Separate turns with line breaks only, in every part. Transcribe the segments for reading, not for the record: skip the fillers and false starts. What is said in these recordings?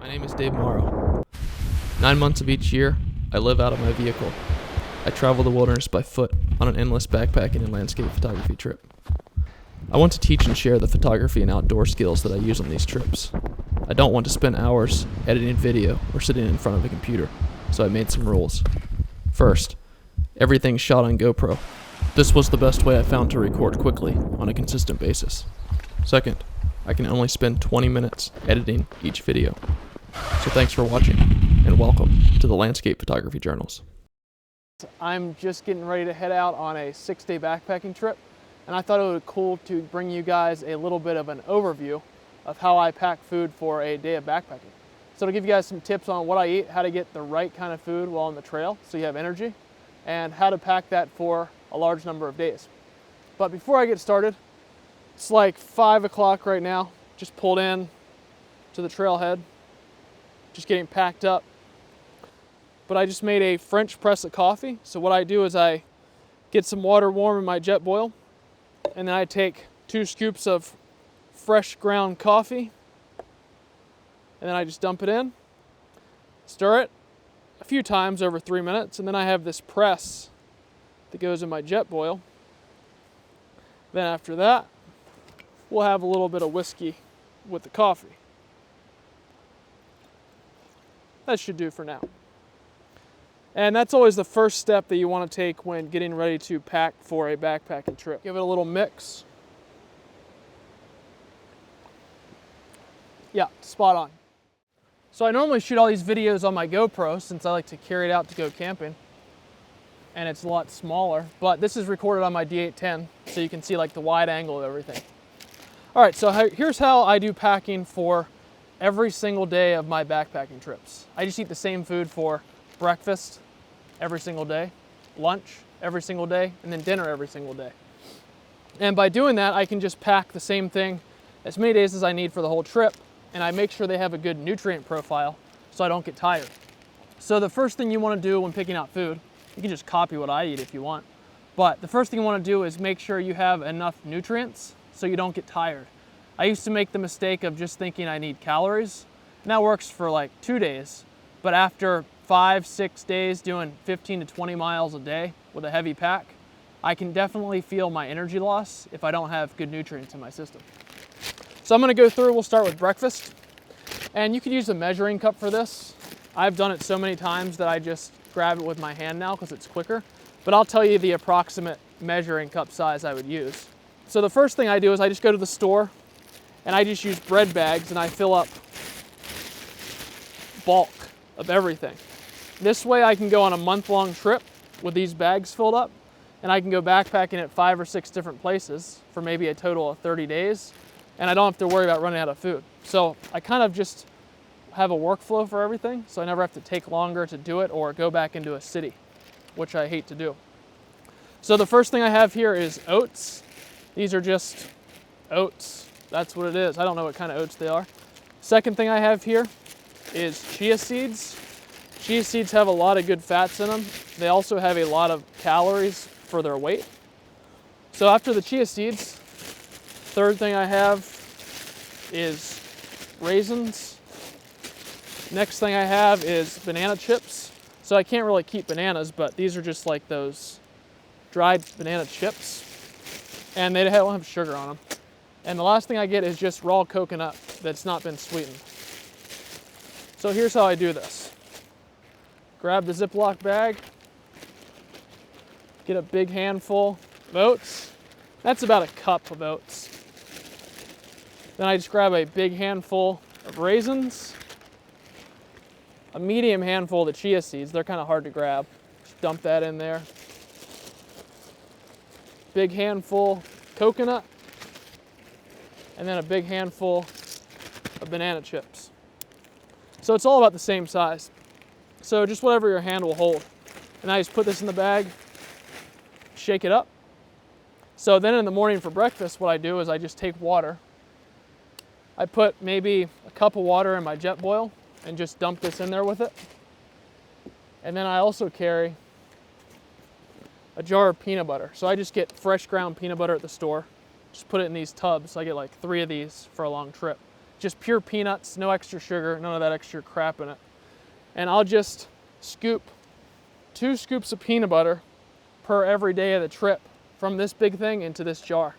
My name is Dave Morrow. 9 months of each year, I live out of my vehicle. I travel the wilderness by foot on an endless backpacking and landscape photography trip. I want to teach and share the photography and outdoor skills that I use on these trips. I don't want to spend hours editing video or sitting in front of a computer, so I made some rules. First, everything's shot on GoPro. This was the best way I found to record quickly on a consistent basis. Second, I can only spend 20 minutes editing each video. So thanks for watching, and welcome to the Landscape Photography Journals.
I'm just getting ready to head out on a 6-day backpacking trip, and I thought it would be cool to bring you guys a little bit of an overview of how I pack food for a day of backpacking. So to give you guys some tips on what I eat, how to get the right kind of food while on the trail so you have energy, and how to pack that for a large number of days. But before I get started, it's like 5 o'clock right now, just pulled in to the trailhead, just getting packed up. But I just made a French press of coffee. So what I do is I get some water warm in my jet boil, and then I take 2 scoops of fresh ground coffee, and then I just dump it in, stir it a few times over 3 minutes, and then I have this press that goes in my jet boil. Then after that, we'll have a little bit of whiskey with the coffee. That should do for now. And that's always the first step that you want to take when getting ready to pack for a backpacking trip. Give it a little mix. Yeah, spot on. So I normally shoot all these videos on my GoPro since I like to carry it out to go camping. And it's a lot smaller, but this is recorded on my E10 so you can see like the wide angle of everything. All right, so here's how I do packing for every single day of my backpacking trips. I just eat the same food for breakfast every single day, lunch every single day, and then dinner every single day. And by doing that, I can just pack the same thing as many days as I need for the whole trip, and I make sure they have a good nutrient profile so I don't get tired. So the first thing you want to do when picking out food, you can just copy what I eat if you want, but the first thing you want to do is make sure you have enough nutrients so you don't get tired. I used to make the mistake of just thinking I need calories, and that works for like 2 days, but after 5-6 days doing 15 to 20 miles a day with a heavy pack, I can definitely feel my energy loss if I don't have good nutrients in my system. So I'm gonna go through, we'll start with breakfast, and you could use a measuring cup for this. I've done it so many times that I just grab it with my hand now because it's quicker, but I'll tell you the approximate measuring cup size I would use. So the first thing I do is I just go to the store and I just use bread bags and I fill up bulk of everything. This way I can go on a month-long trip with these bags filled up, and I can go backpacking at 5 or 6 different places for maybe a total of 30 days, and I don't have to worry about running out of food. So I kind of just have a workflow for everything, so I never have to take longer to do it or go back into a city, which I hate to do. So the first thing I have here is oats. These are just oats. That's what it is. I don't know what kind of oats they are. Second thing I have here is chia seeds. Chia seeds have a lot of good fats in them. They also have a lot of calories for their weight. So after the chia seeds, third thing I have is raisins. Next thing I have is banana chips. So I can't really keep bananas, but these are just like those dried banana chips. And they don't have sugar on them. And the last thing I get is just raw coconut that's not been sweetened. So here's how I do this. Grab the Ziploc bag, get a big handful of oats. That's about a cup of oats. Then I just grab a big handful of raisins, a medium handful of the chia seeds. They're kind of hard to grab. Just dump that in there. Big handful coconut, and then a big handful of banana chips. So it's all about the same size. So just whatever your hand will hold. And I just put this in the bag, shake it up. So then in the morning for breakfast, what I do is I just take water. I put maybe a cup of water in my jet boil and just dump this in there with it. And then I also carry a jar of peanut butter. So I just get fresh ground peanut butter at the store, just put it in these tubs. I get like 3 of these for a long trip. just pure peanuts, no extra sugar, none of that extra crap in it. And I'll just scoop 2 scoops of peanut butter per every day of the trip from this big thing into this jar.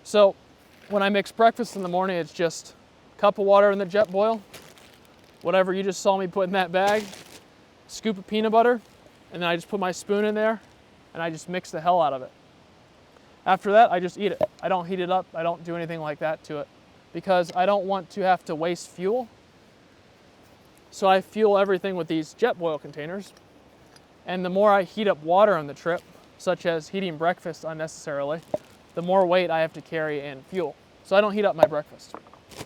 So when I mix breakfast in the morning, it's just a cup of water in the jet boil, whatever you just saw me put in that bag, scoop of peanut butter, and then I just put my spoon in there and I just mix the hell out of it. After that, I just eat it. I don't heat it up. I don't do anything like that to it because I don't want to have to waste fuel. So I fuel everything with these jet boil containers. And the more I heat up water on the trip, such as heating breakfast unnecessarily, the more weight I have to carry in fuel. So I don't heat up my breakfast.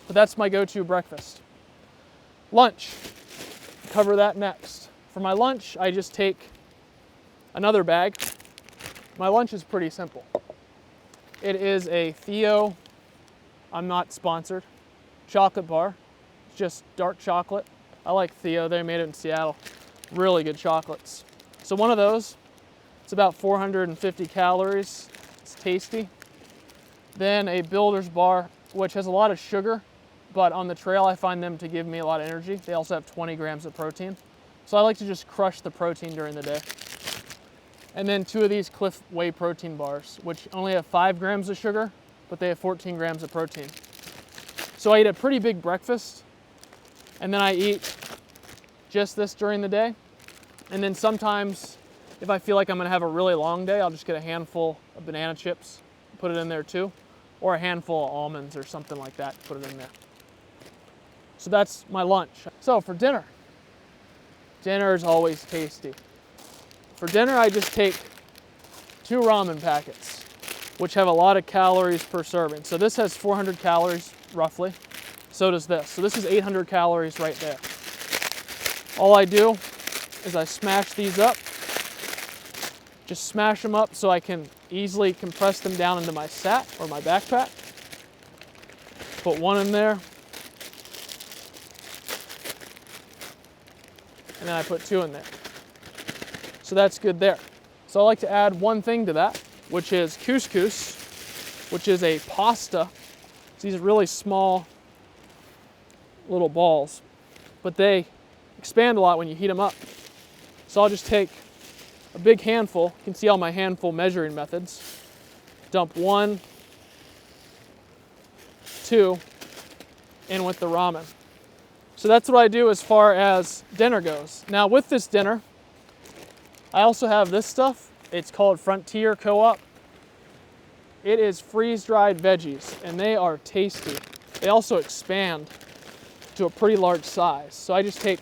But that's my go-to breakfast. Lunch, cover that next. For my lunch, I just take another bag. My lunch is pretty simple. It is a Theo, I'm not sponsored, chocolate bar. It's just dark chocolate. I like Theo, they made it in Seattle. Really good chocolates. So one of those, it's about 450 calories. It's tasty. Then a Builder's bar, which has a lot of sugar, but on the trail I find them to give me a lot of energy. They also have 20 grams of protein. So I like to just crush the protein during the day. And then 2 of these Cliff Whey protein bars, which only have 5 grams of sugar, but they have 14 grams of protein. So I eat a pretty big breakfast, and then I eat just this during the day. And then sometimes, if I feel like I'm gonna have a really long day, I'll just get a handful of banana chips, put it in there too, or a handful of almonds or something like that, put it in there. So that's my lunch. So for dinner, dinner is always tasty. For dinner, I just take 2 ramen packets, which have a lot of calories per serving. So this has 400 calories, roughly. So does this. So this is 800 calories right there. All I do is I smash these up. Just smash them up so I can easily compress them down into my sat or my backpack. Put 1 in there. And then I put 2 in there. So that's good there. So I like to add one thing to that, which is couscous, which is a pasta. It's these really small little balls, but they expand a lot when you heat them up. So I'll just take a big handful. You can see all my handful measuring methods. Dump 1, 2 in with the ramen. So that's what I do as far as dinner goes. Now with this dinner, I also have this stuff. It's called Frontier Co-op. It is freeze-dried veggies, and they are tasty. They also expand to a pretty large size. So I just take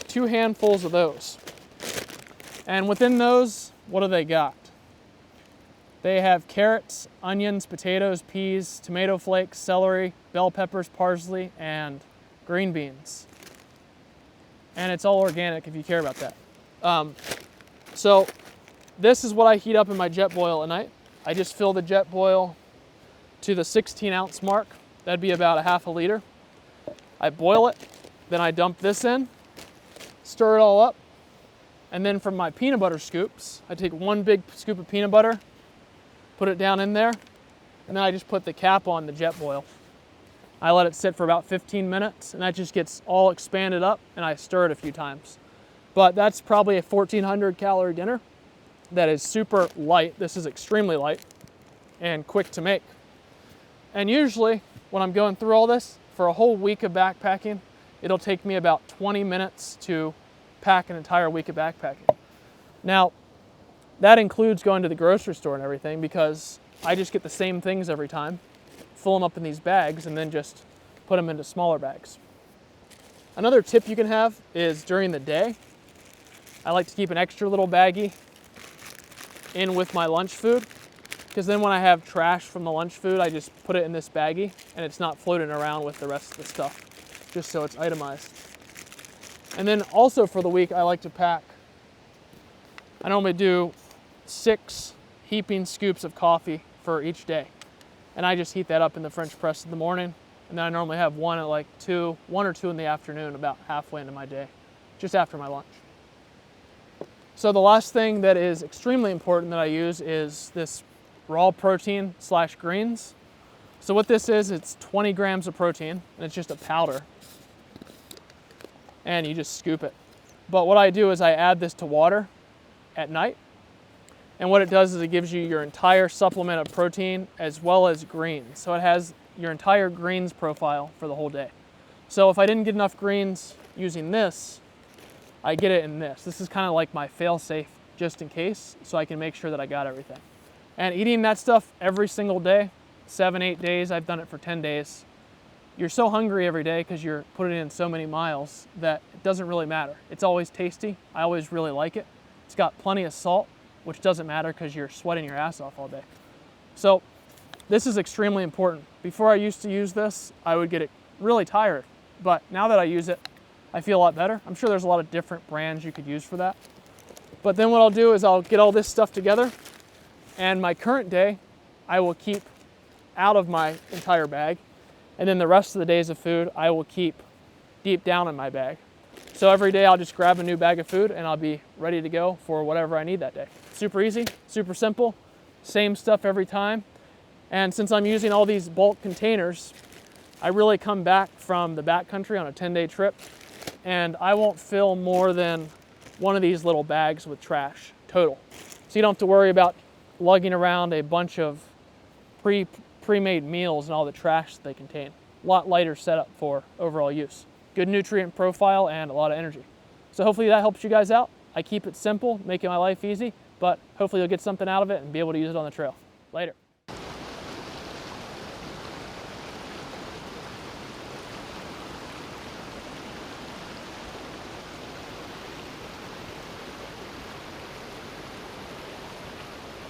2 handfuls of those. And within those, what do they got? They have carrots, onions, potatoes, peas, tomato flakes, celery, bell peppers, parsley, and green beans. And it's all organic if you care about that. So this is what I heat up in my jet boil at night. I just fill the jet boil to the 16-ounce mark. That'd be about a half a liter. I boil it, then I dump this in, stir it all up, and then from my peanut butter scoops, I take 1 big scoop of peanut butter, put it down in there, and then I just put the cap on the jet boil. I let it sit for about 15 minutes, and that just gets all expanded up, and I stir it a few times. But that's probably a 1,400 calorie dinner that is super light. This is extremely light and quick to make. And usually, when I'm going through all this, for a whole week of backpacking, it'll take me about 20 minutes to pack an entire week of backpacking. Now, that includes going to the grocery store and everything because I just get the same things every time, fill them up in these bags, and then just put them into smaller bags. Another tip you can have is during the day, I like to keep an extra little baggie in with my lunch food because then when I have trash from the lunch food, I just put it in this baggie and it's not floating around with the rest of the stuff, just so it's itemized. And then also for the week, I like to pack. I normally do 6 heaping scoops of coffee for each day. And I just heat that up in the French press in the morning. And then I normally have 1 at like 1 or 2 in the afternoon, about halfway into my day, just after my lunch. So the last thing that is extremely important that I use is this raw protein / greens. So what this is, it's 20 grams of protein, and it's just a powder. And you just scoop it. But what I do is I add this to water at night. And what it does is it gives you your entire supplement of protein as well as greens. So it has your entire greens profile for the whole day. So if I didn't get enough greens using this, I get it in this. This is kind of like my fail-safe just in case, so I can make sure that I got everything. And eating that stuff every single day, 7, 8 days, I've done it for 10 days. You're so hungry every day because you're putting in so many miles that it doesn't really matter. It's always tasty. I always really like it. It's got plenty of salt, which doesn't matter because you're sweating your ass off all day. So this is extremely important. Before I used to use this, I would get really tired. But now that I use it, I feel a lot better. I'm sure there's a lot of different brands you could use for that. But then what I'll do is I'll get all this stuff together, and my current day, I will keep out of my entire bag. And then the rest of the days of food, I will keep deep down in my bag. So every day I'll just grab a new bag of food and I'll be ready to go for whatever I need that day. Super easy, super simple, same stuff every time. And since I'm using all these bulk containers, I really come back from the backcountry on a 10-day trip, and I won't fill more than one of these little bags with trash total. So you don't have to worry about lugging around a bunch of pre-made meals and all the trash that they contain. A lot lighter setup for overall use. Good nutrient profile and a lot of energy. So hopefully that helps you guys out. I keep it simple, making my life easy, but hopefully you'll get something out of it and be able to use it on the trail. Later.